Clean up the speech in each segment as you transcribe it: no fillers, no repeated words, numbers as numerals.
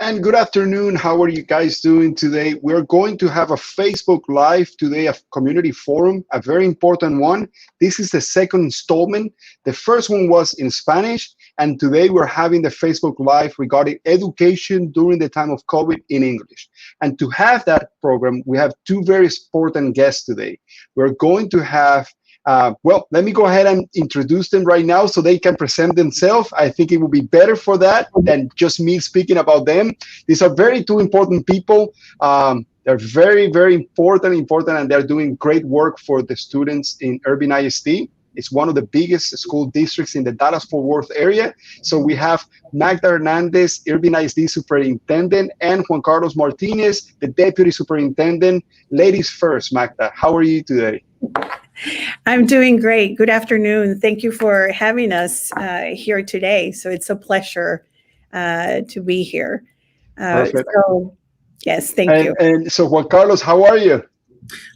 And good afternoon. How are you guys doing today? We're going to have a Facebook Live today, a community forum, a very important one. This is the second installment. The first one was in Spanish, and today we're having the Facebook Live regarding education during the time of COVID in English. And to have that program, we have two very important guests today. We're going to have well, let me go ahead and introduce them right now so they can present themselves. I think it would be better for that than just me speaking about them. These are two important people. They're very, very important, and they're doing great work for the students in IRVING ISD. It's one of the biggest school districts in the Dallas-Fort Worth area. So we have Magda Hernandez, IRVING ISD Superintendent, and Juan Carlos Martinez, the Deputy Superintendent. Ladies first, Magda, how are you today? I'm doing great. Good afternoon. Thank you for having us here today. So it's a pleasure to be here. Perfect. Yes, thank you. And so Juan Carlos, how are you?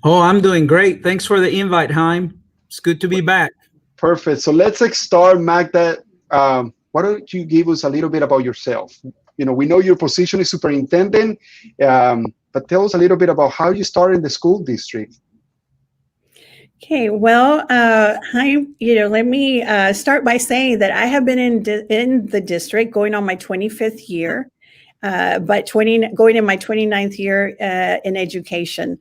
Oh, I'm doing great. Thanks for the invite, Jaime. It's good to be back. Perfect. So let's start, Magda. Why don't you give us a little bit about yourself? You know, we know your position is superintendent, but tell us a little bit about how you started in the school district. Okay, well, let me start by saying that I have been in the district going on my 25th year, but going in my 29th year in education.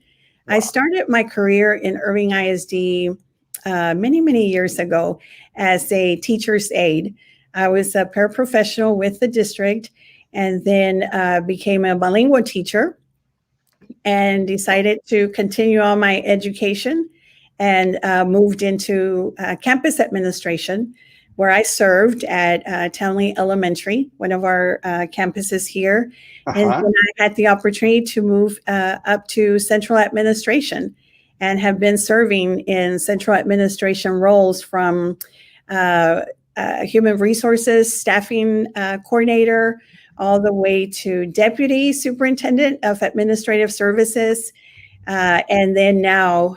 Wow. I started my career in IRVING ISD many years ago as a teacher's aide. I was a paraprofessional with the district and then became a bilingual teacher and decided to continue on my education and moved into campus administration, where I served at Townley Elementary, one of our campuses here. And then I had the opportunity to move up to central administration and have been serving in central administration roles from human resources, staffing coordinator, all the way to deputy superintendent of administrative services. And then now,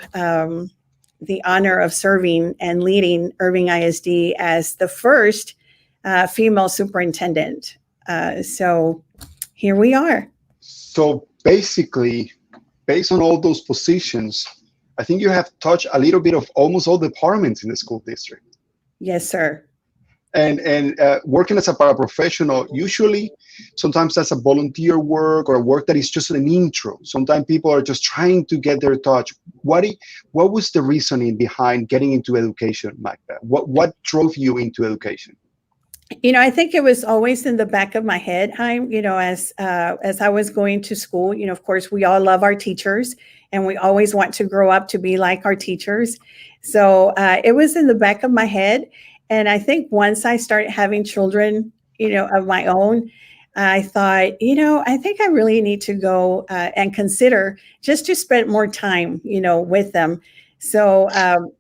the honor of serving and leading IRVING ISD as the first female superintendent. So here we are. So basically, based on all those positions, I think you have touched a little bit of almost all departments in the school district. Yes, sir. And working as a paraprofessional, usually, sometimes that's a volunteer work or a work that is just an intro. Sometimes people are just trying to get their touch. What was the reasoning behind getting into education, Magda? What drove you into education? You know, I think it was always in the back of my head, Jaime, you know, as I was going to school, you know, of course, we all love our teachers and we always want to grow up to be like our teachers. So it was in the back of my head. And I think once I started having children, you know, of my own, I thought, you know, I think I really need to go and consider just to spend more time, you know, with them. So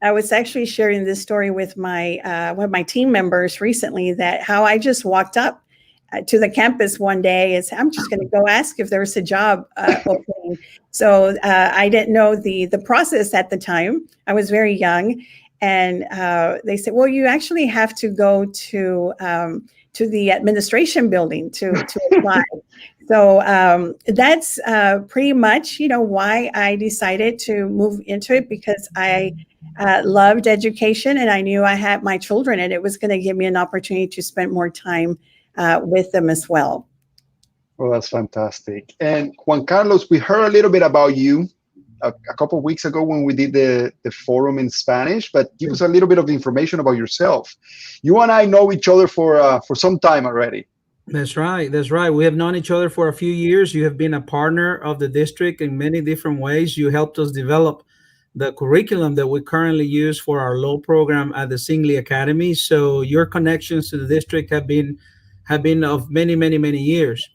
I was actually sharing this story with my one of my team members recently, that how I just walked up to the campus one day and said, I'm just going to go ask if there's a job opening. So I didn't know the process at the time. I was very young. And they said, well, you actually have to go to the administration building to apply. So that's pretty much, you know, why I decided to move into it, because I loved education and I knew I had my children and it was going to give me an opportunity to spend more time with them as well. Well, that's fantastic. And Juan Carlos, we heard a little bit about you a couple of weeks ago when we did the forum in Spanish, but give us a little bit of information about yourself. You and I know each other for some time already. That's right. That's right. We have known each other for a few years. You have been a partner of the district in many different ways. You helped us develop the curriculum that we currently use for our law program at the Singley Academy. So your connections to the district have been of many years.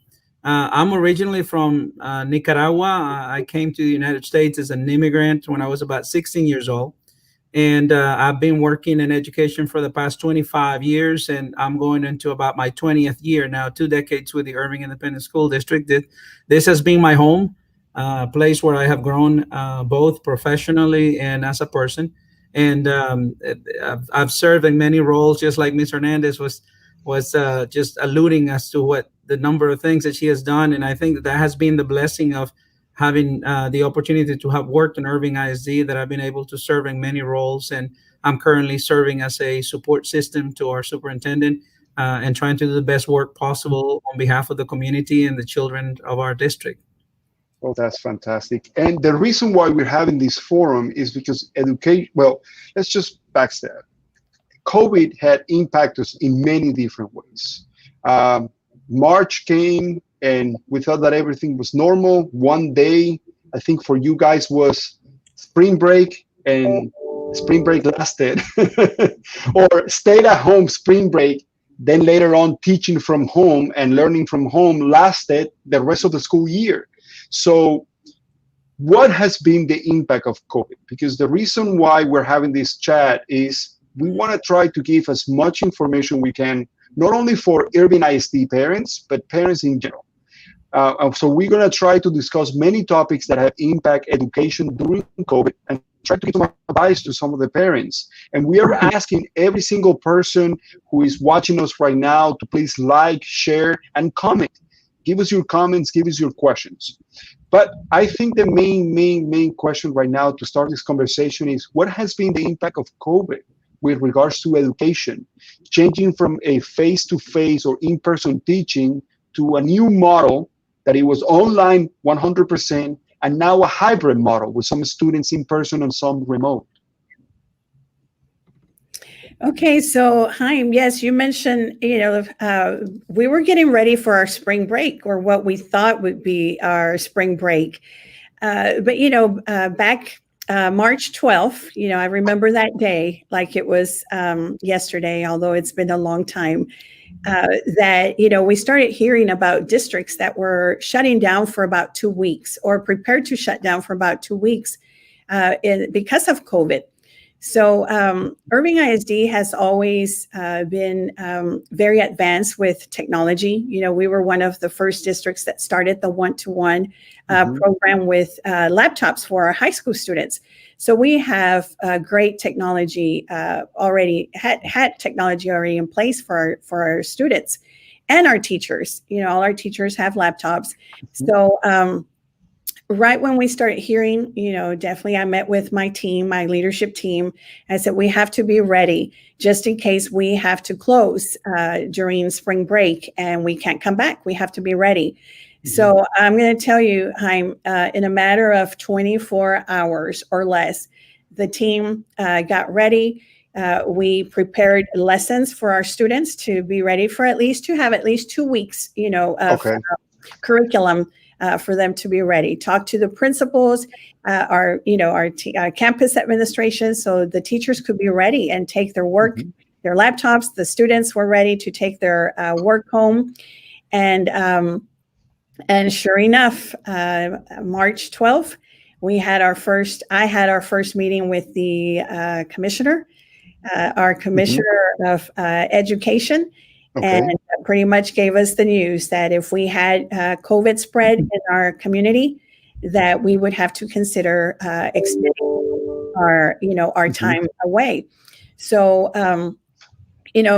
I'm originally from Nicaragua. I came to the United States as an immigrant when I was about 16 years old. And I've been working in education for the past 25 years, and I'm going into about my 20th year now, 2 decades with the IRVING Independent School District. This has been my home, place where I have grown both professionally and as a person. And I've served in many roles, just like Ms. Hernandez was just alluding as to what the number of things that she has done. And I think that has been the blessing of having the opportunity to have worked in Irving ISD, that I've been able to serve in many roles. And I'm currently serving as a support system to our superintendent, and trying to do the best work possible on behalf of the community and the children of our district. Oh, that's fantastic. And the reason why we're having this forum is because education, well, let's just backstep. COVID had impacted us in many different ways. March came and we thought that everything was normal. One day, I think for you guys was spring break, and spring break lasted, or stayed at home spring break. Then later on, teaching from home and learning from home lasted the rest of the school year. So what has been the impact of COVID? Because the reason why we're having this chat is we want to try to give as much information we can, not only for Irving ISD parents, but parents in general. So we're going to try to discuss many topics that have impact education during COVID and try to give some advice to some of the parents. And we are asking every single person who is watching us right now to please like, share, and comment. Give us your comments, give us your questions. But I think the main question right now to start this conversation is, what has been the impact of COVID with regards to education, changing from a face-to-face or in-person teaching to a new model that it was online 100%, and now a hybrid model with some students in person and some remote? Okay, so Chaim, yes, you mentioned, we were getting ready for our spring break, or what we thought would be our spring break. But, back March 12th, I remember that day like it was yesterday, although it's been a long time, that, we started hearing about districts that were shutting down for about 2 weeks, or prepared to shut down for about 2 weeks because of COVID. So Irving ISD has always been very advanced with technology. We were one of the first districts that started the one-to-one program with laptops for our high school students. So we have great technology already, had technology already in place for our students and our teachers. All our teachers have laptops. So right when we started hearing, definitely I met with my team, my leadership team. I said, we have to be ready just in case we have to close during spring break and we can't come back. We have to be ready. Mm-hmm. So I'm going to tell you, Chaim, in a matter of 24 hours or less, the team got ready. We prepared lessons for our students to be ready for to have at least 2 weeks, of curriculum for them to be ready. Talk to the principals, our campus administration, so the teachers could be ready and take their work, their laptops. The students were ready to take their work home, and sure enough, March 12th, I had our first meeting with the commissioner, our commissioner of education. Okay. And pretty much gave us the news that if we had COVID spread in our community, that we would have to consider extending our time away. So,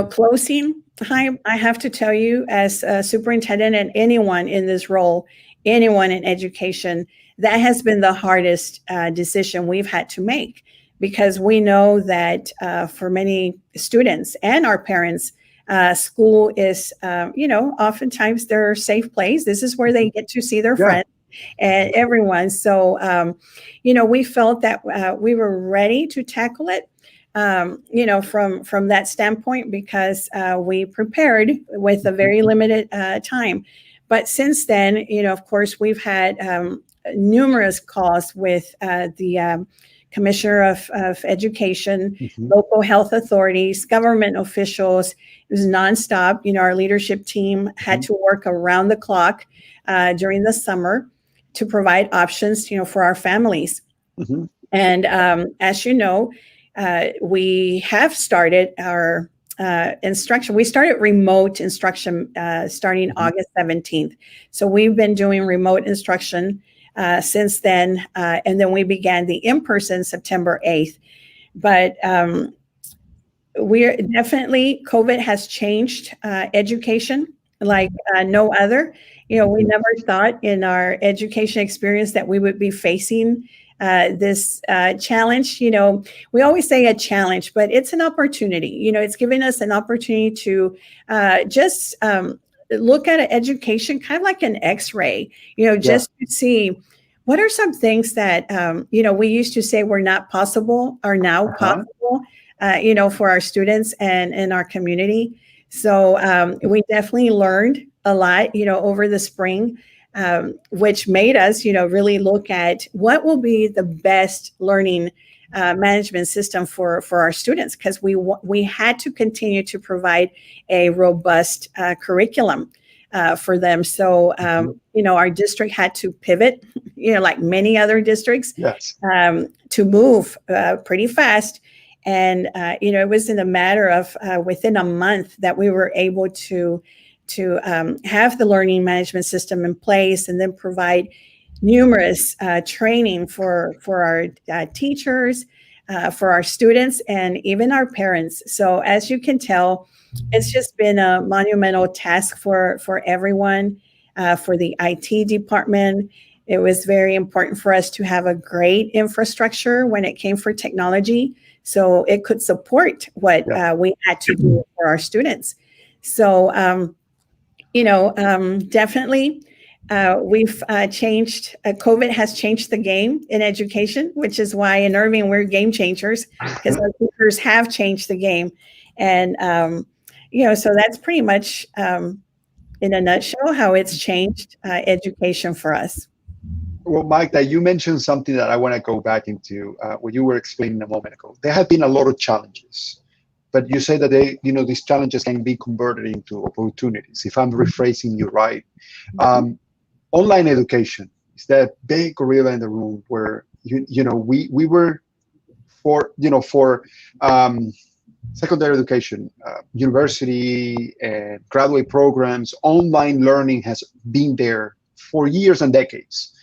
closing time, I have to tell you, as a superintendent and anyone in this role, anyone in education, that has been the hardest decision we've had to make, because we know that for many students and our parents, school is, oftentimes their safe place. This is where they get to see their friends and everyone. So, we felt that we were ready to tackle it, from that standpoint, because we prepared with a very limited time. But since then, of course, we've had numerous calls with the Commissioner of Education, local health authorities, government officials. It was nonstop. Our leadership team had to work around the clock during the summer to provide options, for our families. And as you know, we have started our instruction. We started remote instruction starting August 17th. So we've been doing remote instruction since then, and then we began the in-person September 8th. But we're definitely, COVID has changed education. like no other. We never thought in our education experience that we would be facing this challenge. We always say a challenge, but it's an opportunity. It's giving us an opportunity to just look at education kind of like an X-ray, just to see what are some things that, we used to say were not possible are now possible, for our students and in our community. So we definitely learned a lot, over the spring, which made us, really look at what will be the best learning management system for our students, because we had to continue to provide a robust curriculum for them. So, our district had to pivot, like many other districts, Yes. To move pretty fast. And, it was in a matter of within a month that we were able to have the learning management system in place, and then provide numerous training for our teachers, for our students, and even our parents. So as you can tell, it's just been a monumental task for everyone, for the IT department. It was very important for us to have a great infrastructure when it came for technology, so it could support what we had to do for our students. So, definitely we've changed, COVID has changed the game in education, which is why in Irving we're game changers, because our teachers have changed the game. And, so that's pretty much in a nutshell how it's changed education for us. Well, Mike, that you mentioned something that I want to go back into what you were explaining a moment ago. There have been a lot of challenges, but you say that these challenges can be converted into opportunities. If I'm rephrasing you right, online education is that big gorilla in the room where we were for secondary education, university and graduate programs. Online learning has been there for years and decades.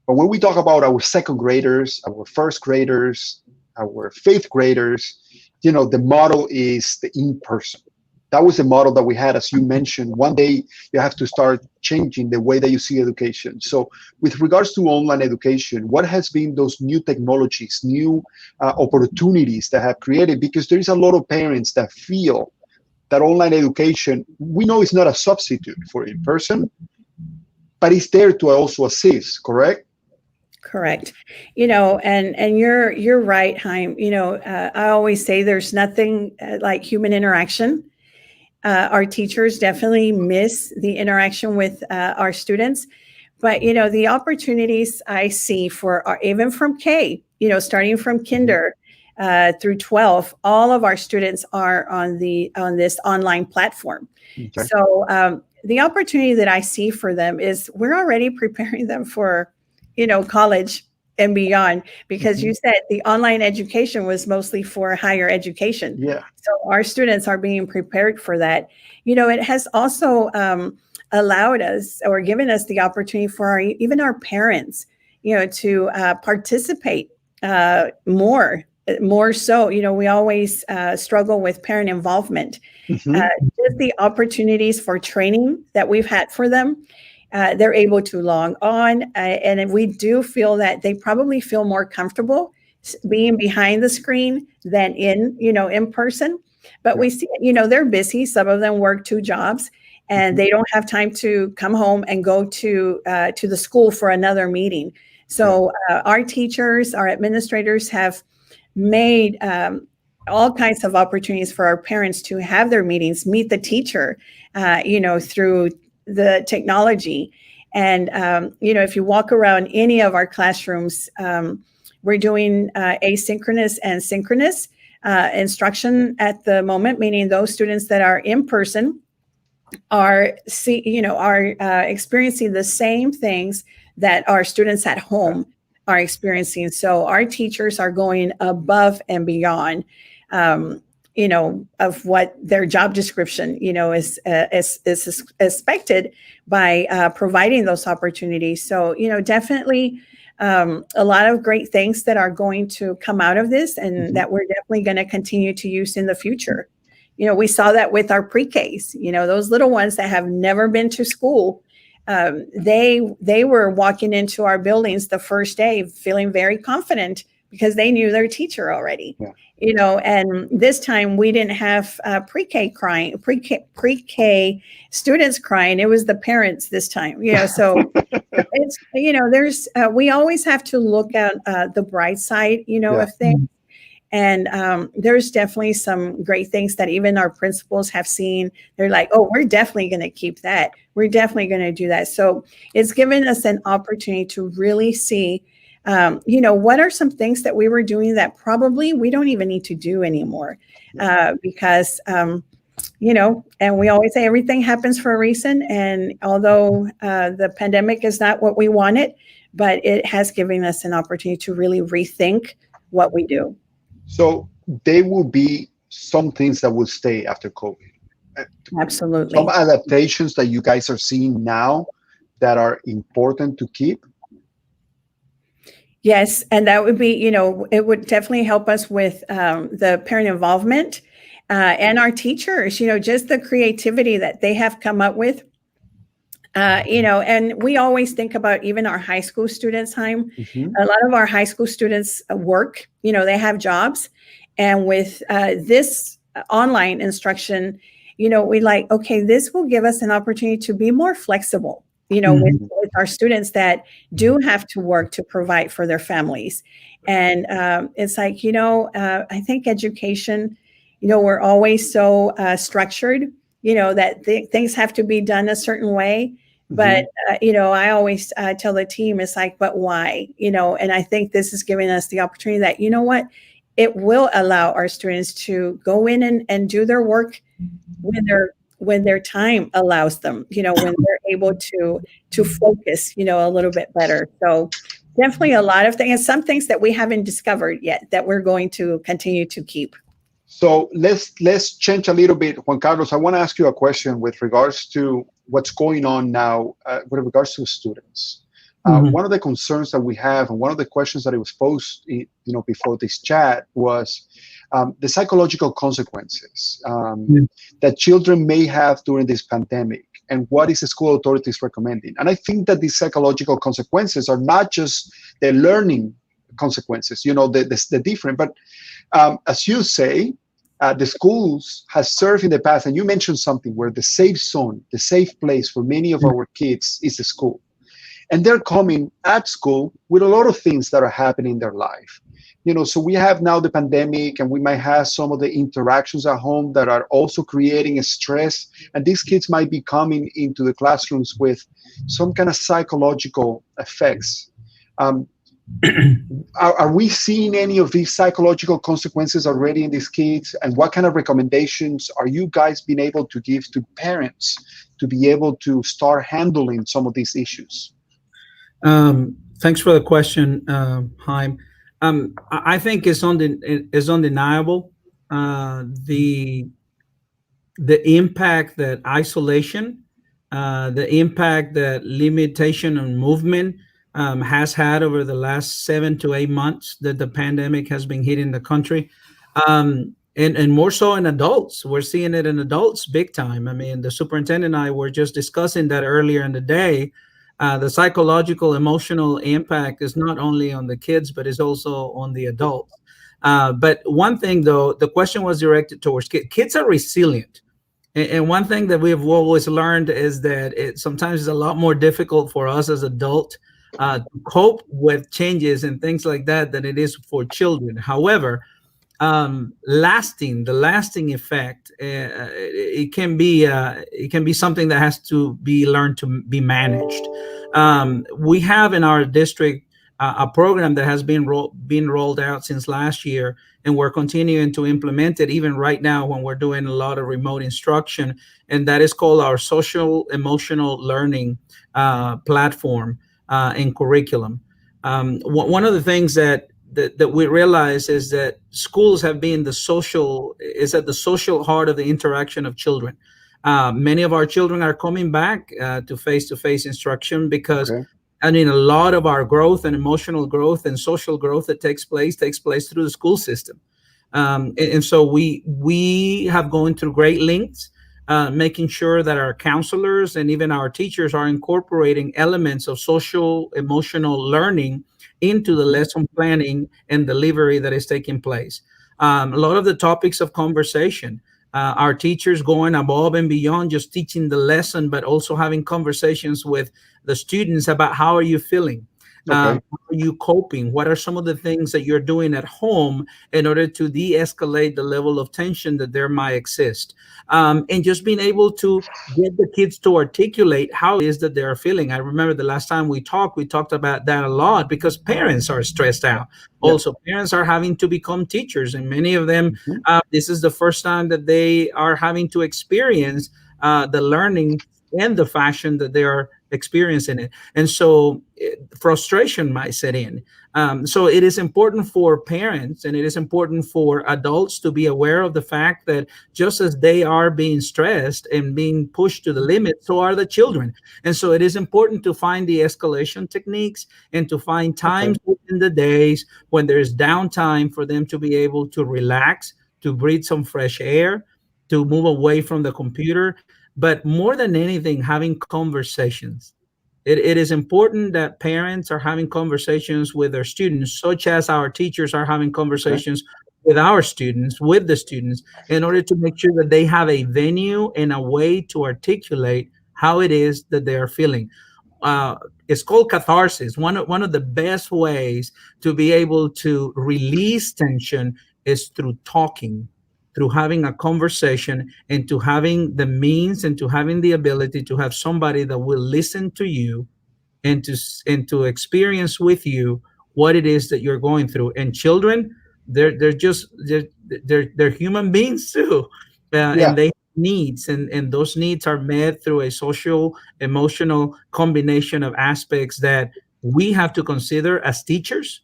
But when we talk about our second graders, our first graders, our fifth graders, the model is the in-person. That was the model that we had, as you mentioned. One day you have to start changing the way that you see education. So with regards to online education, what has been those new technologies, new opportunities that have created? Because there is a lot of parents that feel that online education, we know it's not a substitute for in-person, but it's there to also assist, correct? Correct. And you're right, Chaim. I always say there's nothing like human interaction. Our teachers definitely miss the interaction with our students, but the opportunities I see even from K, starting from kinder through 12, all of our students are on this online platform. Okay. So the opportunity that I see for them is we're already preparing them for college and beyond, because you said the online education was mostly for higher education. Yeah. So our students are being prepared for that. It has also allowed us or given us the opportunity for even our parents, to participate more so. We always struggle with parent involvement. Just the opportunities for training that we've had for them. They're able to log on, and we do feel that they probably feel more comfortable being behind the screen than in person. But we see, they're busy. Some of them work 2 jobs, and they don't have time to come home and go to the school for another meeting. So our teachers, our administrators have made all kinds of opportunities for our parents to have their meetings, meet the teacher, through the technology. And, if you walk around any of our classrooms, we're doing asynchronous and synchronous instruction at the moment, meaning those students that are in person are experiencing the same things that our students at home are experiencing. So our teachers are going above and beyond, of what their job description, is expected by providing those opportunities. So, definitely a lot of great things that are going to come out of this, and that we're definitely going to continue to use in the future. We saw that with our pre-Ks, those little ones that have never been to school. They were walking into our buildings the first day feeling very confident because they knew their teacher already. Yeah. And this time we didn't have pre-K crying, pre-K students crying. It was the parents this time, so it's, there's, we always have to look at the bright side, of things. And there's definitely some great things that even our principals have seen. They're like, oh, we're definitely going to keep that. We're definitely going to do that. So it's given us an opportunity to really see, what are some things that we were doing that probably we don't even need to do anymore, because, and we always say everything happens for a reason. And although the pandemic is not what we wanted, but it has given us an opportunity to really rethink what we do. So there will be some things that will stay after COVID. Absolutely. Some adaptations that you guys are seeing now that are important to keep. Yes, and that would be, it would definitely help us with the parent involvement and our teachers, just the creativity that they have come up with. And we always think about even our high school students, Haim. Mm-hmm. A lot of our high school students work, they have jobs. And with this online instruction, we like, okay, this will give us an opportunity to be more flexible, with our students that do have to work to provide for their families. And it's like, I think education, we're always so structured, that things have to be done a certain way. But, I always tell the team, it's like, but why? And I think this is giving us the opportunity that, what, it will allow our students to go in and do their work when their time allows them, when they're able to focus, a little bit better. So definitely a lot of things, and some things that we haven't discovered yet that we're going to continue to keep. So let's change a little bit. Juan Carlos, I want to ask you a question with regards to what's going on now with regards to students. One of the concerns that we have, and one of the questions that it was posed, before this chat, was the psychological consequences that children may have during this pandemic, and what is the school authorities recommending? And I think that these psychological consequences are not just the learning consequences, the different, but as you say, the schools has served in the past, and you mentioned something where the safe zone, the safe place for many of our kids is the school. And they're coming at school with a lot of things that are happening in their life. So we have now the pandemic, and we might have some of the interactions at home that are also creating a stress. And these kids might be coming into the classrooms with some kind of psychological effects. Are we seeing any of these psychological consequences already in these kids? And what kind of recommendations are you guys being able to give to parents to be able to start handling some of these issues? Thanks for the question, Haim. I think it's undeniable the impact that isolation, the impact that limitation on movement has had over the last 7 to 8 months that the pandemic has been hitting the country, and more so in adults. We're seeing it in adults big time. I mean, the superintendent and I were just discussing that earlier in the day. The psychological, emotional impact is not only on the kids, but is also on the adults. But one thing, though, the question was directed towards kids. Kids are resilient. And one thing that we have always learned is that it sometimes is a lot more difficult for us as adults to cope with changes and things like that than it is for children. However, the lasting effect, it can be something that has to be learned to be managed. We have in our district a program that has been rolled out since last year, and we're continuing to implement it even right now when we're doing a lot of remote instruction, and that is called our social emotional learning platform and curriculum. One of the things that we realize is that schools have been at the social heart of the interaction of children. Many of our children are coming back to face-to-face instruction because, a lot of our growth and emotional growth and social growth that takes place through the school system. And so we have gone through great lengths, making sure that our counselors and even our teachers are incorporating elements of social emotional learning into the lesson planning and delivery that is taking place. A lot of the topics of conversation, our teachers going above and beyond just teaching the lesson, but also having conversations with the students about how are you feeling, Okay. how are you coping, what are some of the things that you're doing at home in order to de-escalate the level of tension that there might exist, and just being able to get the kids to articulate how it is that they're feeling. I remember the last time we talked about that a lot because parents are stressed out. Yeah. Also, parents are having to become teachers, and many of them, Mhm. this is the first time that they are having to experience the learning and the fashion that they are experiencing it. And so frustration might set in. So it is important for parents and it is important for adults to be aware of the fact that just as they are being stressed and being pushed to the limit, so are the children. And so it is important to find the escalation techniques and to find Okay. times within the days when there's downtime for them to be able to relax, to breathe some fresh air, to move away from the computer. But more than anything, having conversations. It is important that parents are having conversations with their students, such as our teachers are having Okay. conversations with our students, with the students, in order to make sure that they have a venue and a way to articulate how it is that they are feeling. uh, it's called catharsis. One of the best ways to be able to release tension is through talking, through having a conversation, and to having the means and to having the ability to have somebody that will listen to you and to experience with you what it is that you're going through. And children, they're just they're human beings too, Yeah. and they have needs, and those needs are met through a social emotional combination of aspects that we have to consider as teachers,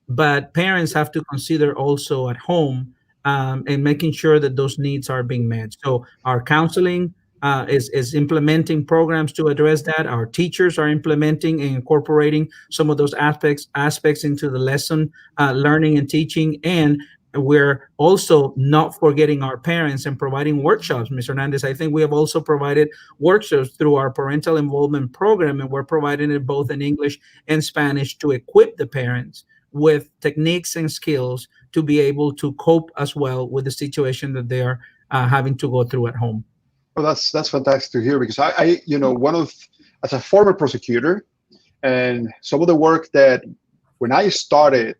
but parents have to consider also at home, and making sure that those needs are being met. So our counseling is implementing programs to address that. Our teachers are implementing and incorporating some of those aspects into the lesson learning and teaching. And we're also not forgetting our parents and providing workshops. Mr. Hernandez, I think we have also provided workshops through our parental involvement program, and we're providing it both in English and Spanish to equip the parents with techniques and skills to be able to cope as well with the situation that they are having to go through at home. Well, that's fantastic to hear because one of as a former prosecutor and some of the work that when I started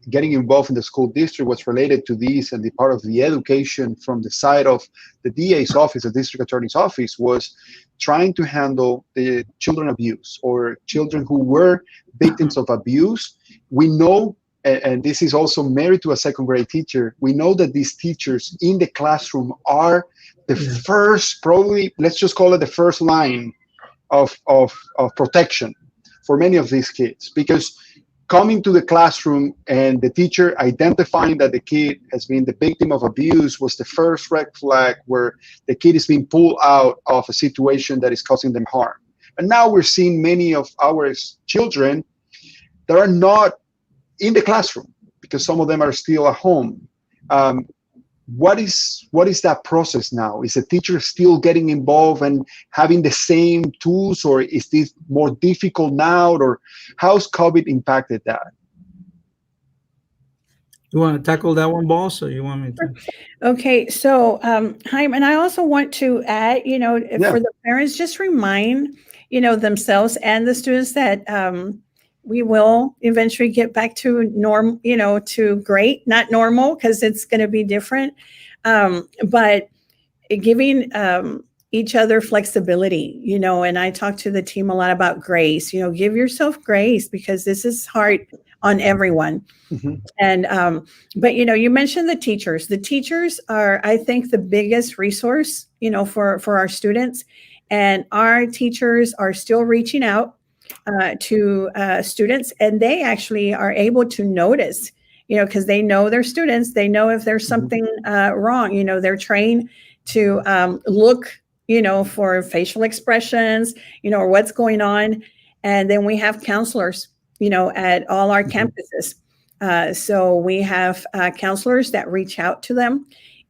getting involved in the school district was related to these and the part of the education from the side of the DA's office, the district attorney's office, was trying to handle the children abuse or children who were victims of abuse. We know, and this is also married to a second grade teacher, we know that these teachers in the classroom are the Yeah. first, probably, let's just call it the first line of protection for many of these kids, because coming to the classroom and the teacher identifying that the kid has been the victim of abuse was the first red flag where the kid is being pulled out of a situation that is causing them harm. And now we're seeing many of our children that are not in the classroom because some of them are still at home. Um, what is that process now? Is the teacher still getting involved and having the same tools, or is this more difficult now, or how's COVID impacted that? You want to tackle that one, boss, or you want me to? Okay, so Chaim, and I also want to add, Yeah. for the parents, just remind, themselves and the students that we will eventually get back to norm, to great, not normal, because it's going to be different. But giving each other flexibility, and I talk to the team a lot about grace, give yourself grace because this is hard on everyone. Mhm. And but you mentioned the teachers. The teachers are, I think, the biggest resource, for our students, and our teachers are still reaching out to students, and they actually are able to notice, because they know their students. They know if there's Mhm. something wrong. They're trained to look, for facial expressions, or what's going on. And then we have counselors, at all our Mhm. campuses. So we have counselors that reach out to them.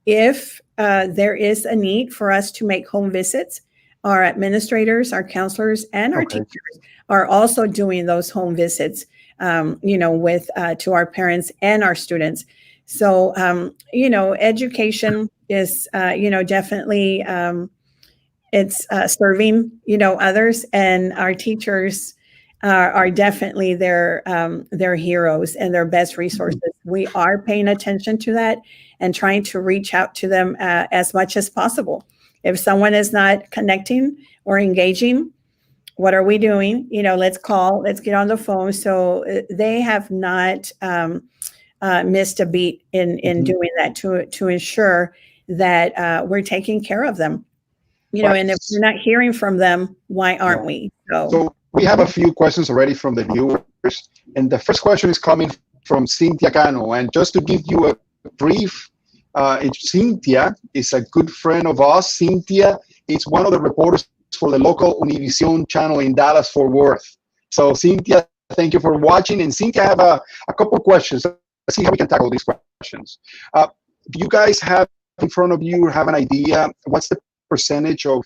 If there is a need for us to make home visits, our administrators, our counselors, and our Okay. teachers are also doing those home visits, with to our parents and our students. So, education is, definitely it's serving, others, and our teachers are definitely their heroes and their best resources. We are paying attention to that and trying to reach out to them as much as possible. If someone is not connecting or engaging, what are we doing? Let's call, let's get on the phone. So they have not missed a beat in doing that to ensure that we're taking care of them. Right. And if we're not hearing from them, why aren't Yeah. we? So we have a few questions already from the viewers. And the first question is coming from Cynthia Cano. And just to give you a brief, Cynthia is a good friend of ours. Cynthia is one of the reporters for the local Univision channel in Dallas, Fort Worth. So Cynthia, thank you for watching. And Cynthia, I have a couple questions. Let's see how we can tackle these questions. Do you guys have in front of you, have an idea, what's the percentage of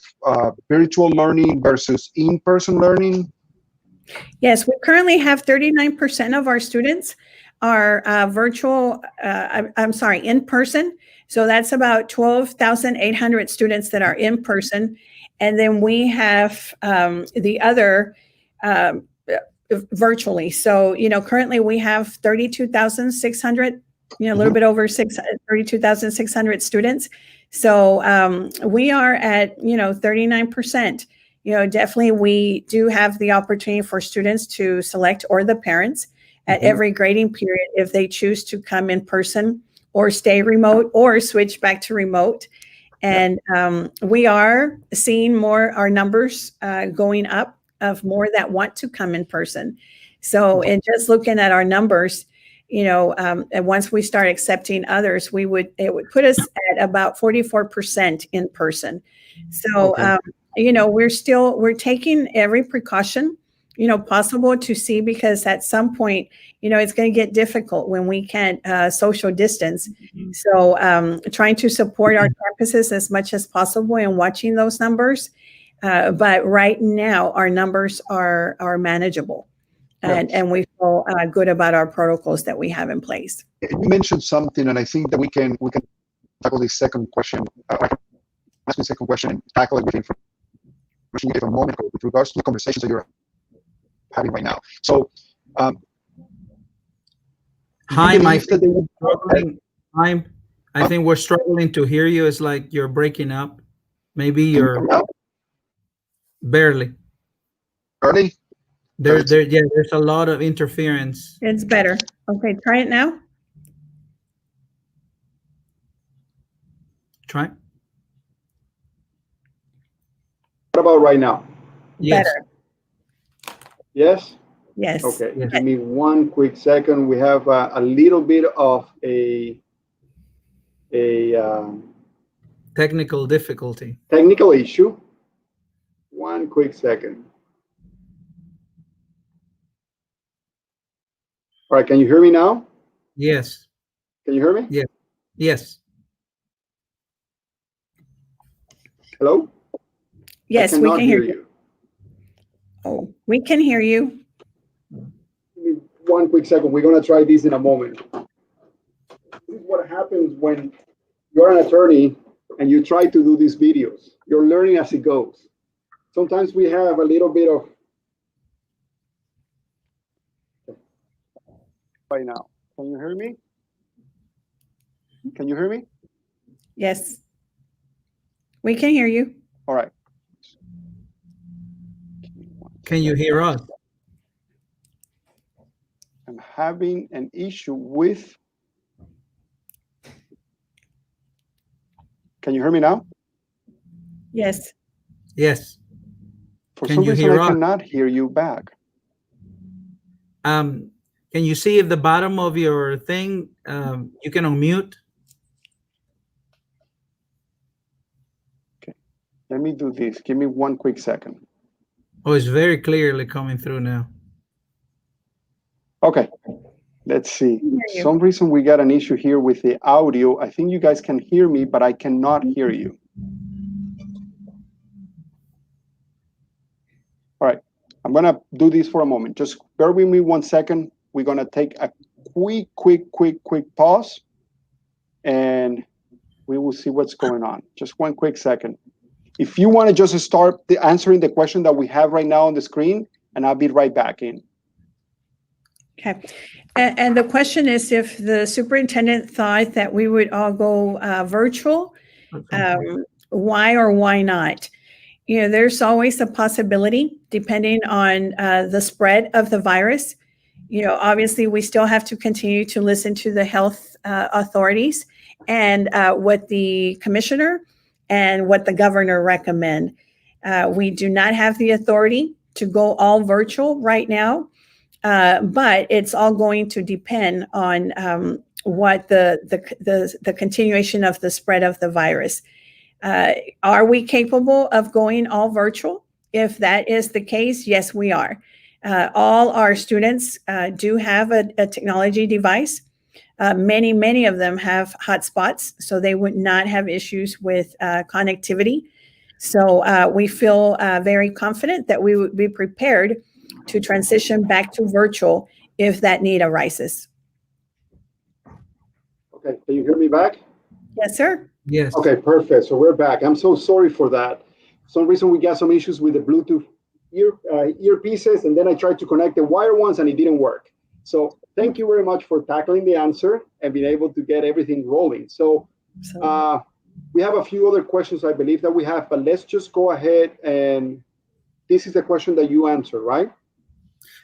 virtual learning versus in-person learning? Yes, we currently have 39% of our students are virtual, I'm sorry, in person. So that's about 12,800 students that are in person. And then we have the other virtually. So, currently we have 32,600, a little bit over 32,600 students. So we are at, 39%. Definitely we do have the opportunity for students to select, or the parents at every grading period, if they choose to come in person or stay remote or switch back to remote. And we are seeing our numbers going up of more that want to come in person. So, and just looking at our numbers, and once we start accepting others, it would put us at about 44% in person. So, we're taking every precaution, possible to see, because at some point, it's going to get difficult when we can't social distance. So trying to support our campuses as much as possible and watching those numbers. But right now, our numbers are manageable. And we feel good about our protocols that we have in place. You mentioned something, and I think that we can tackle this second question. I can ask the second question and tackle it with information you gave a moment ago with regards to the conversations that you're having right now. So, Chaim, I think we're struggling to hear you. It's like you're breaking up. Maybe you're barely. Early? There's a lot of interference. It's better. Okay, try it now. Try. What about right now? Yes. Better. Yes? Yes. Okay, Yes. give me one quick second. We have a little bit of a Technical difficulty. technical issue. One quick second. All right, can you hear me now? Yes. Can you hear me? Yes. Yes. Hello? Yes, I we cannot can hear you. Oh, we can hear you. Give me one quick second. We're going to try this in a moment. This is what happens when you're an attorney and you try to do these videos. You're learning as it goes. Sometimes we have a little bit of right now. Can you hear me? Can you hear me? Yes, we can hear you. All right. Can you hear us? I'm having an issue with. Can you hear me now? Yes. Yes. For Can some you reason, hear I us? cannot hear you back. Can you see if the bottom of your thing you can unmute? Okay. Let me do this. Give me one quick second. Oh, it's very clearly coming through now. Okay. Let's see. Hear you. Some reason we got an issue here with the audio. I think you guys can hear me, but I cannot hear you. All right, I'm gonna do this for a moment. Just bear with me 1 second. We're gonna take a quick pause, and we will see what's going on. Just 1 quick second. If you want to just start answering the question that we have right now on the screen, and I'll be right back in. Okay. And the question is if the superintendent thought that we would all go virtual, why or why not? You know, there's always a possibility depending on the spread of the virus. You know, obviously we still have to continue to listen to the health authorities and what the commissioner and what the governor recommend. We do not have the authority to go all virtual right now. But it's all going to depend on what the continuation of the spread of the virus. Are we capable of going all virtual? If that is the case, yes, we are. All our students do have a technology device. Many of them have hotspots, so they would not have issues with connectivity. So we feel very confident that we would be prepared to transition back to virtual if that need arises. Okay, can you hear me back? Yes, sir. Yes. Okay, perfect. So we're back. I'm so sorry for that. For some reason we got some issues with the Bluetooth earpieces, and then I tried to connect the wire ones and it didn't work. So thank you very much for tackling the answer and being able to get everything rolling. So we have a few other questions I believe that we have, but let's just go ahead, and this is the question that you answered, right?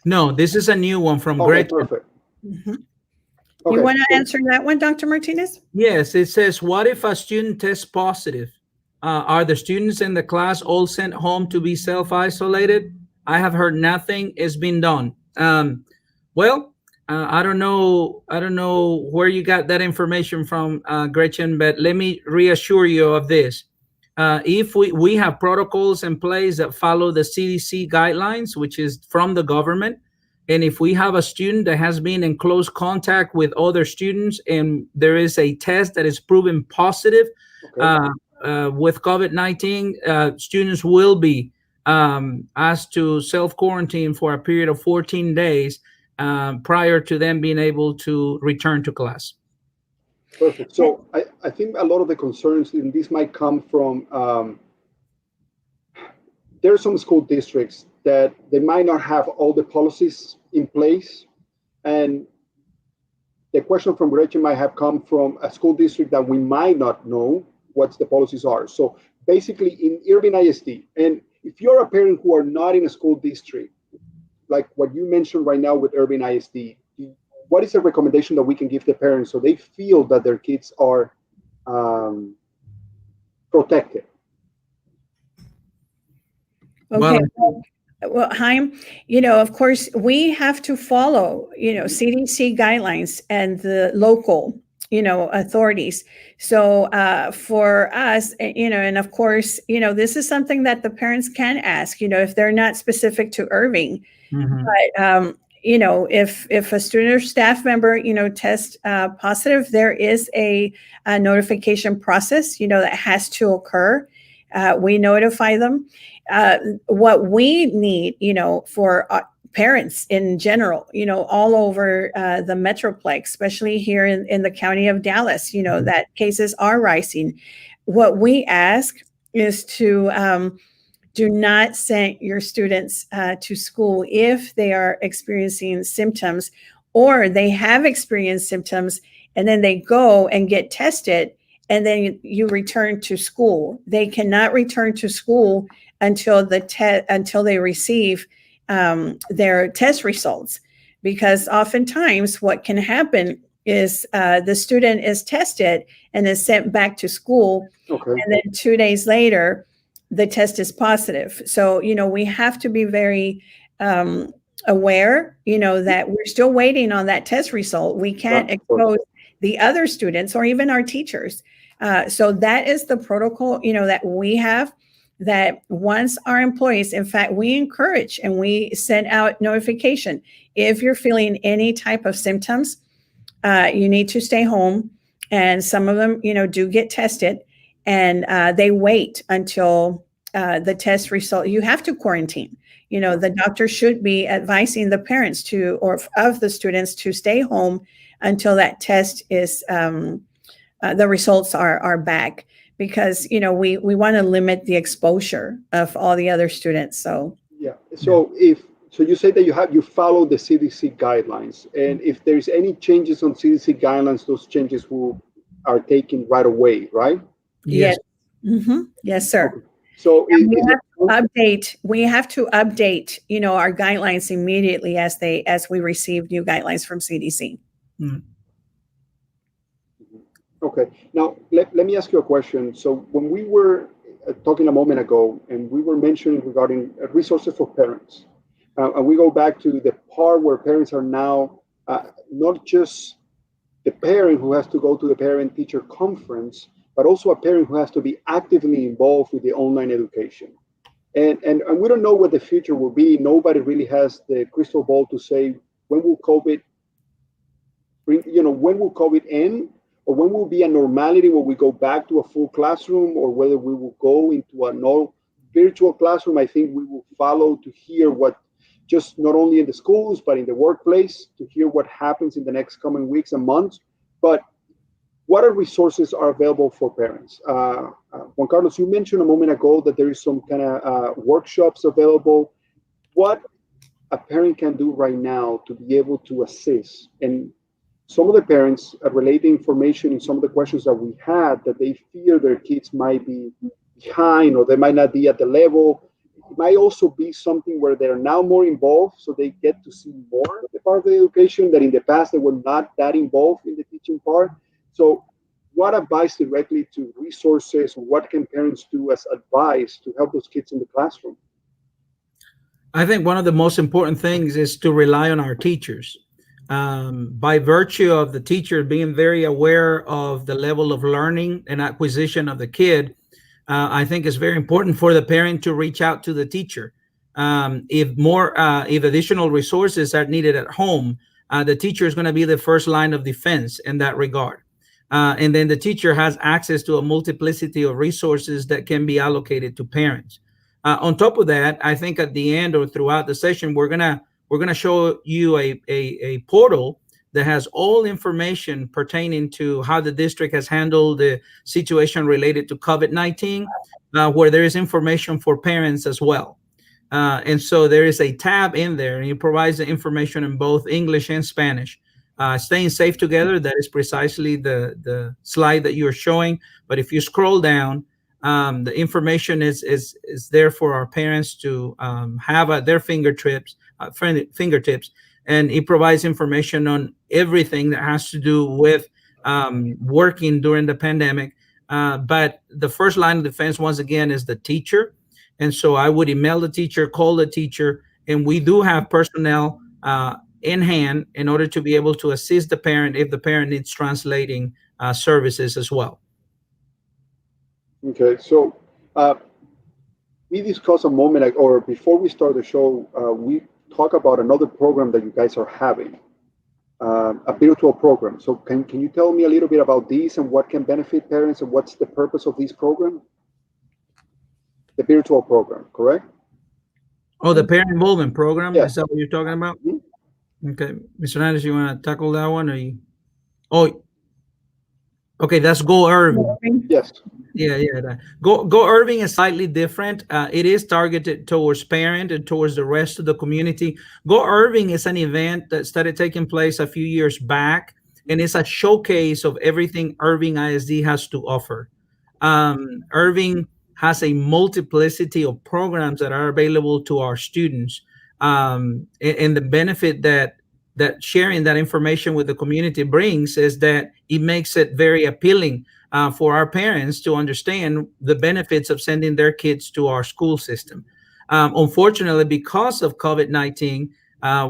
No, this is a new one from Okay, Greg. perfect. Mm-hmm. Okay. You want to answer that one, Dr. Martinez? Yes, it says, what if a student tests positive? Are the students in the class all sent home to be self-isolated? I have heard nothing is being done. Well, I don't know where you got that information from, Gretchen, but let me reassure you of this. If we have protocols in place that follow the CDC guidelines, which is from the government, and if we have a student that has been in close contact with other students and there is a test that is proven positive with COVID-19, students will be asked to self-quarantine for a period of 14 days prior to them being able to return to class. Perfect. So I think a lot of the concerns in this might come from there are some school districts that they might not have all the policies in place. And the question from Gretchen might have come from a school district that we might not know what the policies are. So basically in IRVING ISD, and if you're a parent who are not in a school district, like what you mentioned right now with IRVING ISD, what is the recommendation that we can give the parents so they feel that their kids are protected? Okay. Well, Chaim, you know, of course, we have to follow, you know, CDC guidelines and the local, you know, authorities. So for us, you know, and of course, you know, this is something that the parents can ask, you know, if they're not specific to Irving. Mm-hmm. But, you know, if a student or staff member, you know, tests positive, there is a notification process, you know, that has to occur. We notify them. What we need, you know, for parents in general, you know, all over the Metroplex, especially here in the county of Dallas, you know, that cases are rising. What we ask is to do not send your students to school if they are experiencing symptoms or they have experienced symptoms and then they go and get tested and then you return to school. They cannot return to school until they receive their test results, because oftentimes what can happen is the student is tested and is sent back to school, and then 2 days later the test is positive. So, you know, we have to be very aware, you know, that we're still waiting on that test result. We can't expose the other students or even our teachers. So that is the protocol, you know, that we have. that once our employees, in fact, we encourage and we send out notification. If you're feeling any type of symptoms, you need to stay home. And some of them, do get tested, and they wait until the test result. You have to quarantine. The doctor should be advising the parents to, or of the students, to stay home until that test is, the results are back, because we want to limit the exposure of all the other students. So yeah. So you say that you follow the CDC guidelines, and if there's any changes on CDC guidelines, those changes are taken right away, right? yes. Yes, sir. Okay. So We have to update, our guidelines immediately as we receive new guidelines from CDC. Okay. Now, let me ask you a question. So when we were talking a moment ago, and we were mentioning regarding resources for parents, and we go back to the part where parents are now not just the parent who has to go to the parent-teacher conference, but also a parent who has to be actively involved with the online education. And we don't know what the future will be. Nobody really has the crystal ball to say when will COVID end, or when will be a normality where we go back to a full classroom, or whether we will go into a no virtual classroom. I think we will follow to hear what, just not only in the schools, but in the workplace, to hear what happens in the next coming weeks and months. But what are resources are available for parents? Juan Carlos, you mentioned a moment ago that there is some kind of workshops available. What a parent can do right now to be able to assist? And some of the parents relate the information in some of the questions that we had, that they fear their kids might be behind, or they might not be at the level. It might also be something where they're now more involved, so they get to see more of the part of the education that in the past they were not that involved in the teaching part. So what advice directly to resources, what can parents do as advice to help those kids in the classroom? I think one of the most important things is to rely on our teachers. By virtue of the teacher being very aware of the level of learning and acquisition of the kid, I think it's very important for the parent to reach out to the teacher. If additional resources are needed at home, the teacher is going to be the first line of defense in that regard. And then the teacher has access to a multiplicity of resources that can be allocated to parents. On top of that, I think at the end or throughout the session, we're gonna show you a portal that has all information pertaining to how the district has handled the situation related to COVID-19, where there is information for parents as well. And so there is a tab in there, and it provides the information in both English and Spanish. Staying safe together, that is precisely the slide that you're showing. But if you scroll down, the information is there for our parents to have at their fingertips, and it provides information on everything that has to do with working during the pandemic. But the first line of defense, once again, is the teacher. And so I would email the teacher, call the teacher, and we do have personnel in hand in order to be able to assist the parent if the parent needs translating services as well. Okay, so we discussed a moment ago, or before we start the show, we talk about another program that you guys are having, a virtual program. So can you tell me a little bit about these and what can benefit parents, and what's the purpose of this program? The virtual program, correct? Oh, the parent involvement program? Yeah. Is that what you're talking about? Mm-hmm. Okay. Mr. Hernandez, you want to tackle that one? Or you? Oh, okay. That's Go Irving. Yes. Yeah. Go Irving is slightly different. It is targeted towards parent and towards the rest of the community. Go Irving is an event that started taking place a few years back, and it's a showcase of everything Irving ISD has to offer. Irving has a multiplicity of programs that are available to our students. And the benefit that sharing that information with the community brings is that it makes it very appealing for our parents to understand the benefits of sending their kids to our school system. Unfortunately, because of COVID-19,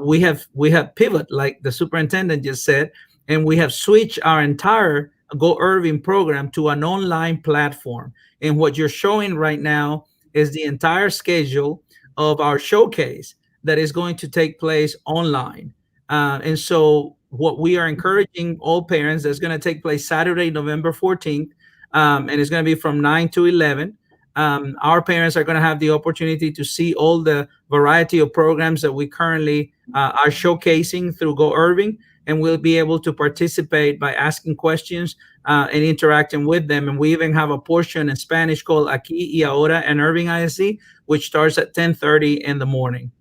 we have pivot, like the superintendent just said, and we have switched our entire Go Irving program to an online platform. And what you're showing right now is the entire schedule of our showcase that is going to take place online. And so what we are encouraging all parents, that's going to take place Saturday, November 14th, and it's going to be from 9 to 11. Our parents are going to have the opportunity to see all the variety of programs that we currently are showcasing through Go Irving, and we'll be able to participate by asking questions and interacting with them. And we even have a portion in Spanish called Aquí y Ahora and Irving ISD, which starts at 10:30 in the morning.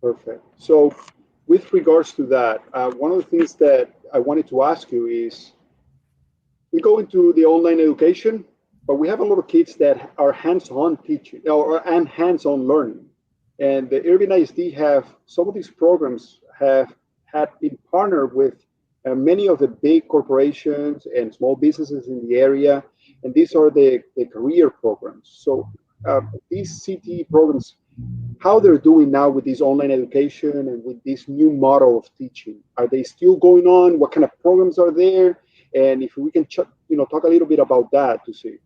Perfect. So, with regards to that, one of the things that I wanted to ask you is, we go into the online education, but we have a lot of kids that are hands-on teaching and hands-on learning. And the Irving ISD have some of these programs have had been partnered with many of the big corporations and small businesses in the area, and these are the career programs. So these CTE programs, how they're doing now with this online education and with this new model of teaching, are they still going on? What kind of programs are there? And if we can, talk a little bit about that to see.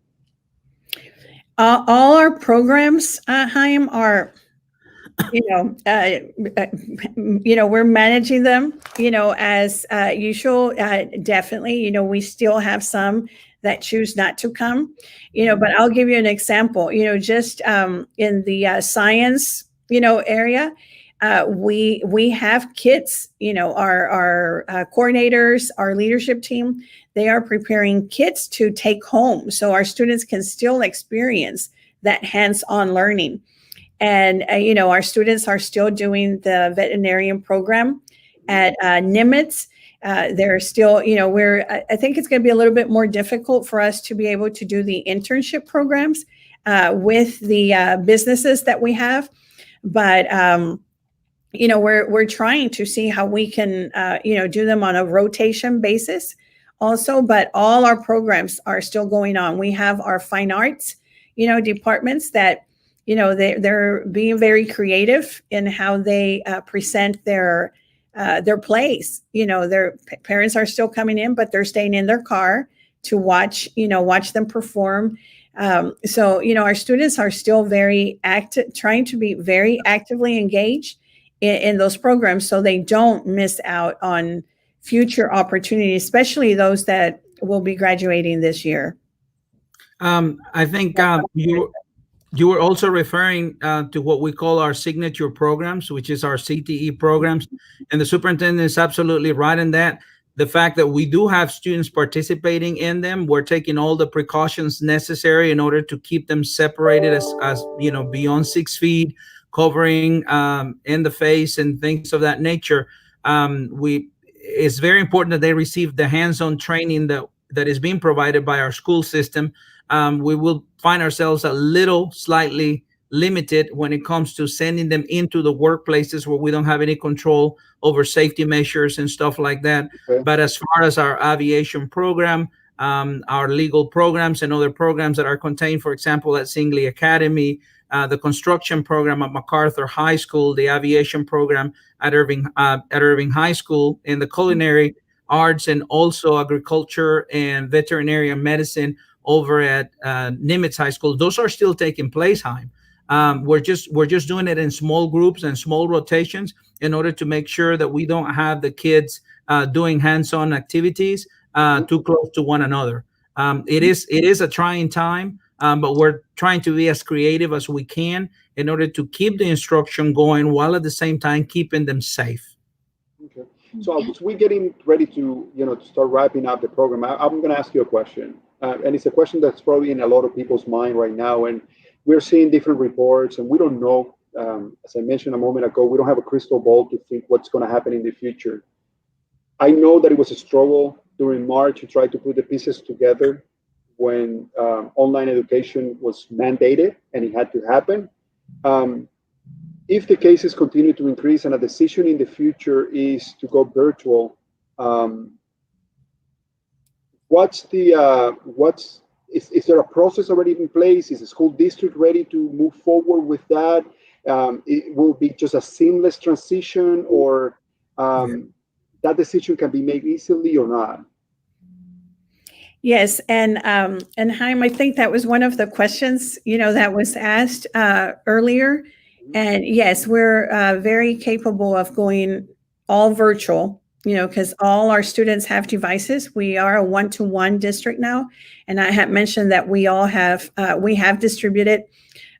All our programs, Chaim, are, we're managing them, as usual. Definitely, we still have some that choose not to come, but I'll give you an example, just in the science, area. We have kits, our coordinators, our leadership team, they are preparing kits to take home so our students can still experience that hands-on learning. And, our students are still doing the veterinarian program at Nimitz. They're still, I think it's going to be a little bit more difficult for us to be able to do the internship programs with the businesses that we have. But, we're trying to see how we can, do them on a rotation basis also, but all our programs are still going on. We have our fine arts, departments that, they're being very creative in how they present their plays. Their parents are still coming in, but they're staying in their car to watch them perform. So, our students are still very active, trying to be very actively engaged in those programs so they don't miss out on future opportunities, especially those that will be graduating this year. I think you were also referring to what we call our signature programs, which is our CTE programs. And the superintendent is absolutely right in that. The fact that we do have students participating in them, we're taking all the precautions necessary in order to keep them separated as beyond 6 feet, covering in the face and things of that nature. It's very important that they receive the hands-on training that is being provided by our school system. We will find ourselves a little slightly limited when it comes to sending them into the workplaces where we don't have any control over safety measures and stuff like that. Okay. But as far as our aviation program, our legal programs and other programs that are contained, for example, at Singley Academy, the construction program at MacArthur High School, the aviation program at Irving High School, and the culinary arts and also agriculture and veterinary medicine over at Nimitz High School, those are still taking place, Chaim. We're just doing it in small groups and small rotations in order to make sure that we don't have the kids doing hands-on activities too close to one another. It is a trying time, but we're trying to be as creative as we can in order to keep the instruction going while at the same time keeping them safe. Okay. So as we're getting ready to to start wrapping up the program, I'm going to ask you a question, and it's a question that's probably in a lot of people's mind right now, and we're seeing different reports, and we don't know. As I mentioned a moment ago, we don't have a crystal ball to think what's going to happen in the future. I know that it was a struggle during March to try to put the pieces together when online education was mandated and it had to happen. If the cases continue to increase and a decision in the future is to go virtual, is there a process already in place? Is the school district ready to move forward with that? It will be just a seamless transition, or that decision can be made easily or not? Yes, and Haim, I think that was one of the questions, that was asked earlier. And yes, we're very capable of going all virtual, because all our students have devices. We are a one-to-one district now, and I had mentioned that we have distributed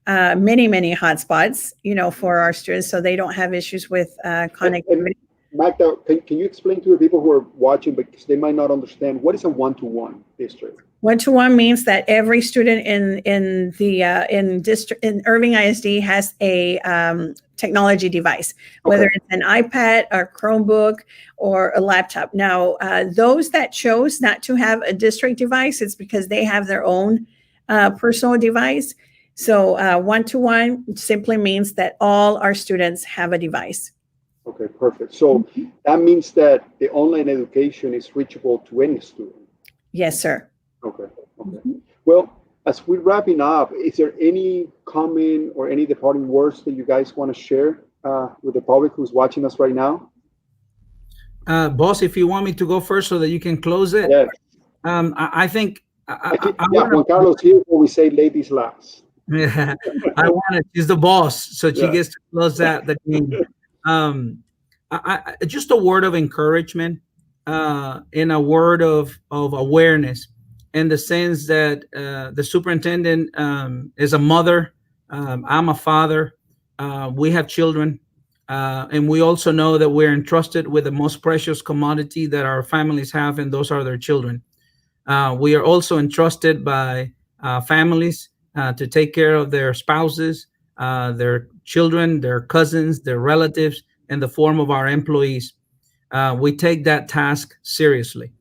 many hotspots, for our students, so they don't have issues with And connectivity. Magda, can you explain to the people who are watching, because they might not understand, what is a one-to-one district? One-to-one means that every student in Irving ISD has a technology device, whether Okay. it's an iPad or Chromebook or a laptop. Now, those that chose not to have a district device, it's because they have their own personal device. So one-to-one simply means that all our students have a device. Okay, perfect. So that means that the online education is reachable to any student. Yes, sir. Okay. Okay. Well, as we're wrapping up, is there any comment or any departing words that you guys want to share with the public who's watching us right now? Boss, if you want me to go first so that you can close it, Yes. I think I Yeah, want Juan Carlos here, where we say ladies last. to. I want to. She's the boss, so she Yeah. gets to close out the game. Um, just a word of encouragement, and a word of awareness, in the sense that the superintendent is a mother. I'm a father. We have children. And we also know that we're entrusted with the most precious commodity that our families have, and those are their children. We are also entrusted by families to take care of their spouses, their children, their cousins, their relatives, in the form of our employees. We take that task seriously.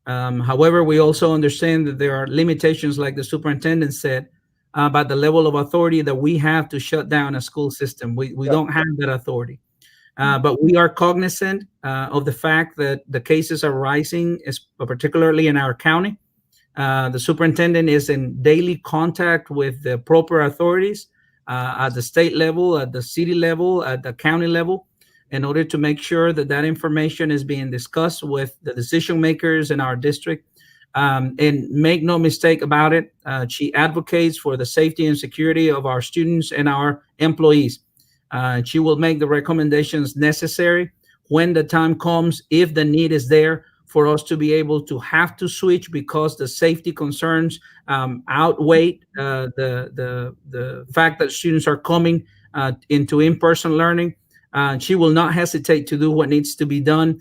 However, we also understand that there are limitations, like the superintendent said, about the level of authority that we have to shut down a school system. We Yeah. don't have that authority. But we are cognizant of the fact that the cases are rising, particularly in our county. The superintendent is in daily contact with the proper authorities at the state level, at the city level, at the county level, in order to make sure that that information is being discussed with the decision makers in our district. And make no mistake about it, she advocates for the safety and security of our students and our employees. She will make the recommendations necessary when the time comes, if the need is there for us to be able to have to switch because the safety concerns outweigh the fact that students are coming into in-person learning. She will not hesitate to do what needs to be done,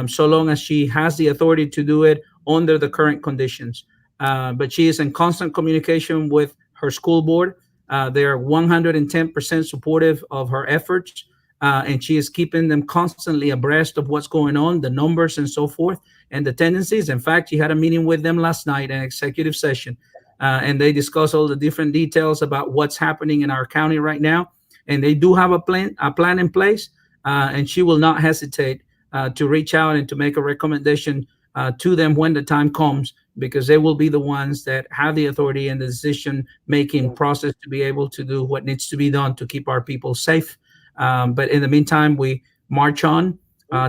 so long as she has the authority to do it under the current conditions. But she is in constant communication with her school board. They are 110% supportive of her efforts, and she is keeping them constantly abreast of what's going on, the numbers and so forth, and the tendencies. In fact, she had a meeting with them last night, an executive session, and they discussed all the different details about what's happening in our county right now. And they do have a plan in place, and she will not hesitate to reach out and to make a recommendation to them when the time comes, because they will be the ones that have the authority and the decision making process to be able to do what needs to be done to keep our people safe. But in the meantime, we march on,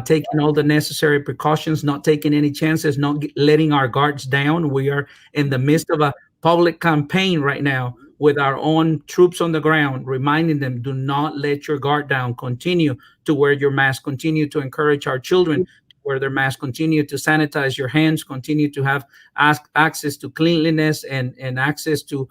taking all the necessary precautions, not taking any chances, not letting our guards down. We are in the midst of a public campaign right now with our own troops on the ground, reminding them, do not let your guard down. Continue to wear your mask. Continue to encourage our children to wear their mask. Continue to sanitize your hands. Continue to have access to cleanliness and access to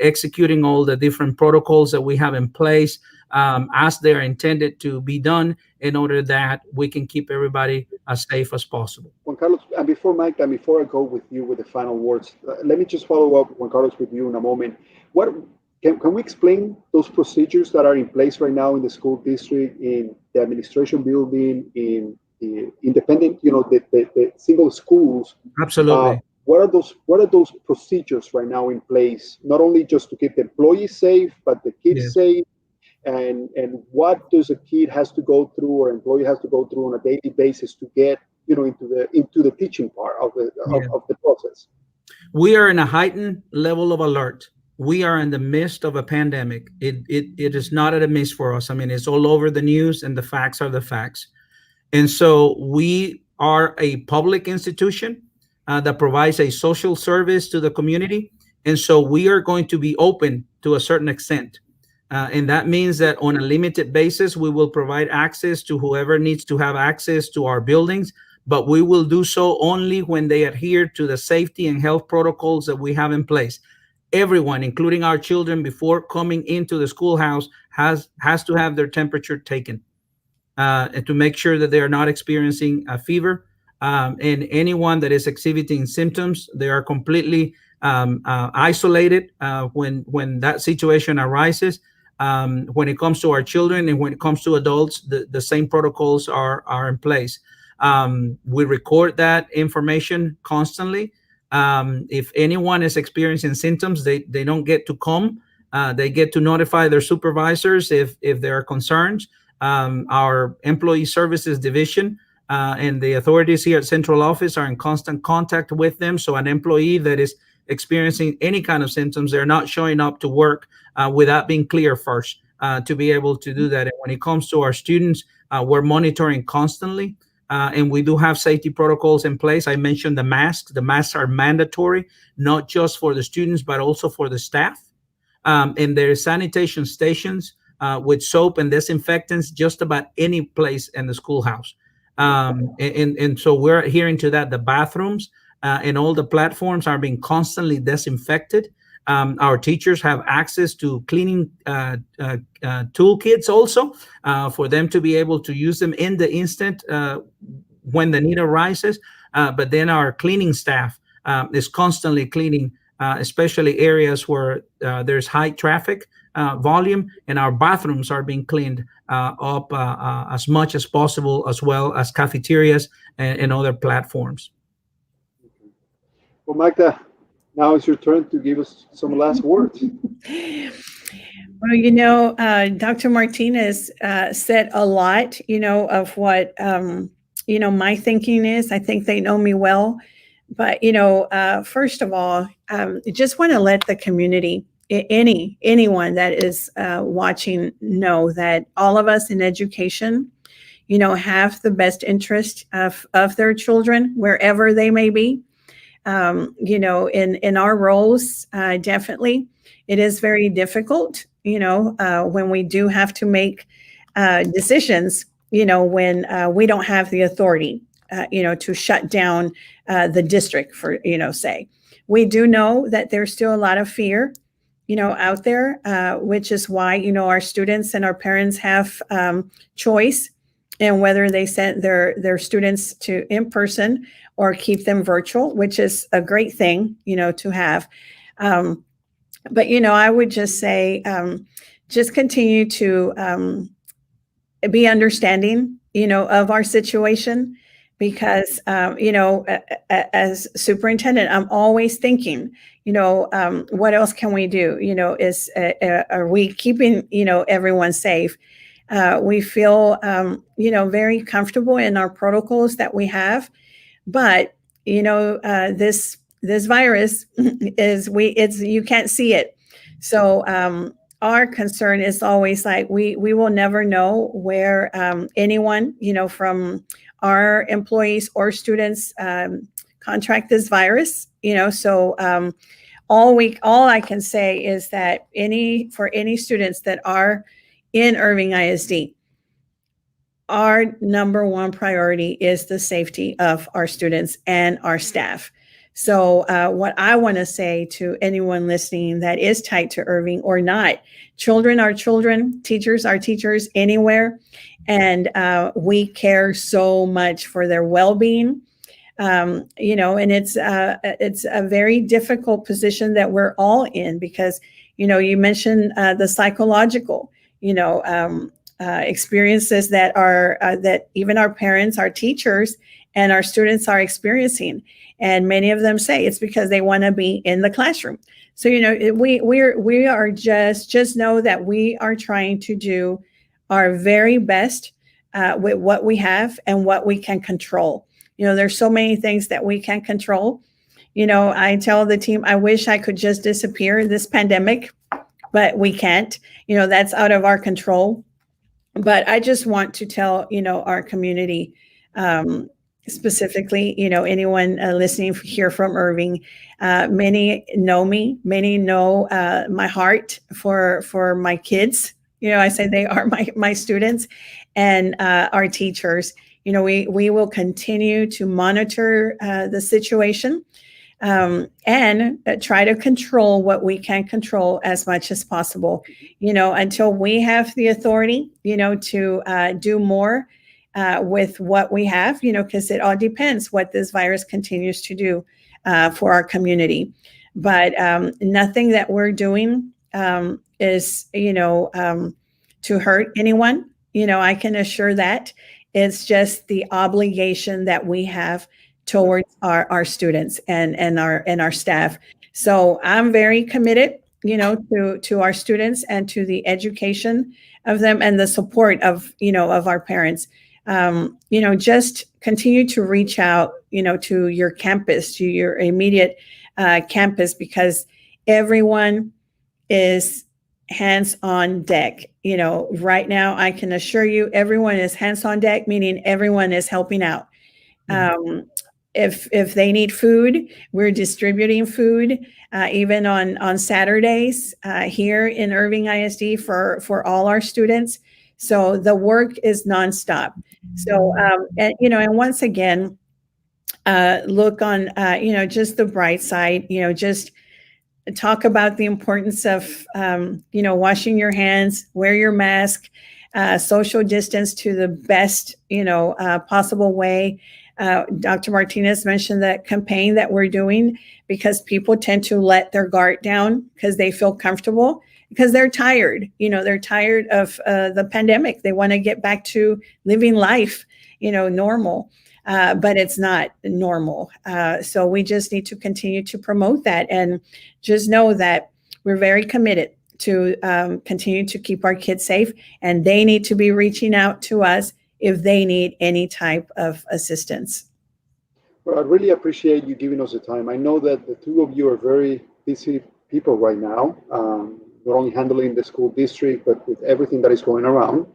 executing all the different protocols that we have in place, as they're intended to be done, in order that we can keep everybody as safe as possible. Juan Carlos, and before Mike, and before I go with you with the final words, let me just follow up, Juan Carlos, with you in a moment. What can we explain those procedures that are in place right now in the school district, in the administration building, in the independent, the single schools? Absolutely. What are those procedures right now in place, not only just to keep the employees safe, but the kids Yes. safe? And what does a kid has to go through, or employee has to go through on a daily basis to get into the teaching part of the process? We are in a heightened level of alert. We are in the midst of a pandemic. It is not at a miss for us. I mean, it's all over the news, and the facts are the facts. And so we are a public institution. that provides a social service to the community. And so we are going to be open to a certain extent. And that means that on a limited basis, we will provide access to whoever needs to have access to our buildings, but we will do so only when they adhere to the safety and health protocols that we have in place. Everyone, including our children, before coming into the schoolhouse has to have their temperature taken, and to make sure that they are not experiencing a fever. And anyone that is exhibiting symptoms, they are completely isolated when that situation arises. When it comes to our children and when it comes to adults, the same protocols are in place. We record that information constantly. If anyone is experiencing symptoms, they don't get to come. They get to notify their supervisors if there are concerns. Our employee services division and the authorities here at central office are in constant contact with them. So an employee that is experiencing any kind of symptoms, they're not showing up to work without being clear first to be able to do that. And when it comes to our students, we're monitoring constantly. And we do have safety protocols in place. I mentioned the masks. The masks are mandatory, not just for the students, but also for the staff. And there are sanitation stations with soap and disinfectants just about any place in the schoolhouse. And so we're adhering to that. The bathrooms and all the platforms are being constantly disinfected. Our teachers have access to cleaning toolkits also for them to be able to use them in the instant when the need arises. But then our cleaning staff is constantly cleaning, especially areas where there's high traffic volume, and our bathrooms are being cleaned up as much as possible, as well as cafeterias and other platforms. Well, Magda, now it's your turn to give us some last words. Well, Dr. Martinez said a lot, of what, my thinking is. I think they know me well. But, first of all, just want to let the community, anyone that is watching, know that all of us in education, have the best interest of their children, wherever they may be. In our roles, definitely, it is very difficult, when we do have to make decisions, when we don't have the authority, to shut down the district, for, say. We do know that there's still a lot of fear, out there, which is why, our students and our parents have choice in whether they send their students to in person or keep them virtual, which is a great thing, to have. But, I would just say, just continue to be understanding, of our situation, because, as superintendent, I'm always thinking, what else can we do? Are we keeping, everyone safe? We feel, very comfortable in our protocols that we have. But this virus is you can't see it. So our concern is always like we will never know where anyone from our employees or students contract this virus. So all I can say is that for any students that are in Irving ISD, our number one priority is the safety of our students and our staff. So what I want to say to anyone listening that is tied to Irving or not, children are children, teachers are teachers anywhere. And we care so much for their well-being. And it's a very difficult position that we're all in, because, you mentioned the psychological, experiences that are that even our parents, our teachers, and our students are experiencing. And many of them say it's because they want to be in the classroom. So, we are just know that we are trying to do our very best with what we have and what we can control. There's so many things that we can control. I tell the team, I wish I could just disappear this pandemic, but we can't. That's out of our control. But I just want to tell, our community, specifically, anyone listening here from Irving, many know me, many know my heart for my kids. I say they are my students and our teachers. We will continue to monitor the situation, and try to control what we can control as much as possible, until we have the authority, to do more with what we have, because it all depends what this virus continues to do for our community. But nothing that we're doing is, to hurt anyone. I can assure that. It's just the obligation that we have towards our students and our staff. So I'm very committed, to our students and to the education of them and the support of our parents. Just continue to reach out, to your campus, to your immediate campus, because everyone is hands on deck. Right now, I can assure you, everyone is hands on deck, meaning everyone is helping out. If they need food, we're distributing food, even on Saturdays here in Irving ISD for all our students. So the work is nonstop. So and once again, look on just the bright side. Just talk about the importance of washing your hands, wear your mask, social distance to the best possible way. Dr. Martinez mentioned that campaign that we're doing, because people tend to let their guard down because they feel comfortable, because they're tired. They're tired of the pandemic. They want to get back to living life, normal. But it's not normal. So we just need to continue to promote that, and just know that we're very committed to continue to keep our kids safe, and they need to be reaching out to us if they need any type of assistance. Well, I really appreciate you giving us the time. I know that the two of you are very busy people right now, not only handling the school district, but with everything that is going around.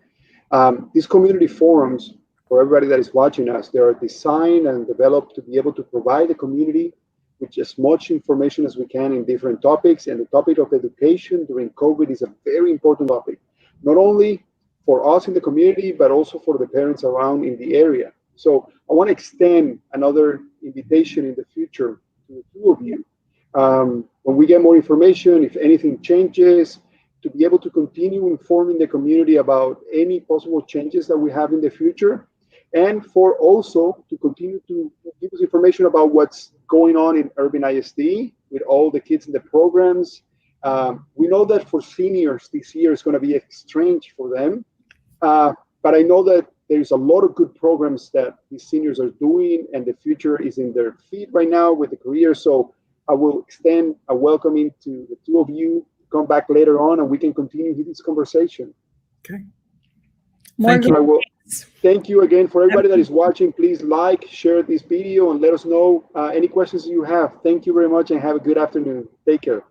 These community forums, for everybody that is watching us, they are designed and developed to be able to provide the community with as much information as we can in different topics. And the topic of education during COVID is a very important topic, not only for us in the community, but also for the parents around in the area. So I want to extend another invitation in the future to the two of you. When we get more information, if anything changes, to be able to continue informing the community about any possible changes that we have in the future, and for also to continue to give us information about what's going on in Irving ISD with all the kids in the programs. We know that for seniors, this year is going to be strange for them. But I know that there's a lot of good programs that these seniors are doing, and the future is in their feet right now with the career. So I will extend a welcoming to the two of you to come back later on, and we can continue this conversation. Okay. Thank you. Thank you again. For everybody that is watching, please like, share this video, and let us know any questions you have. Thank you very much, and have a good afternoon. Take care.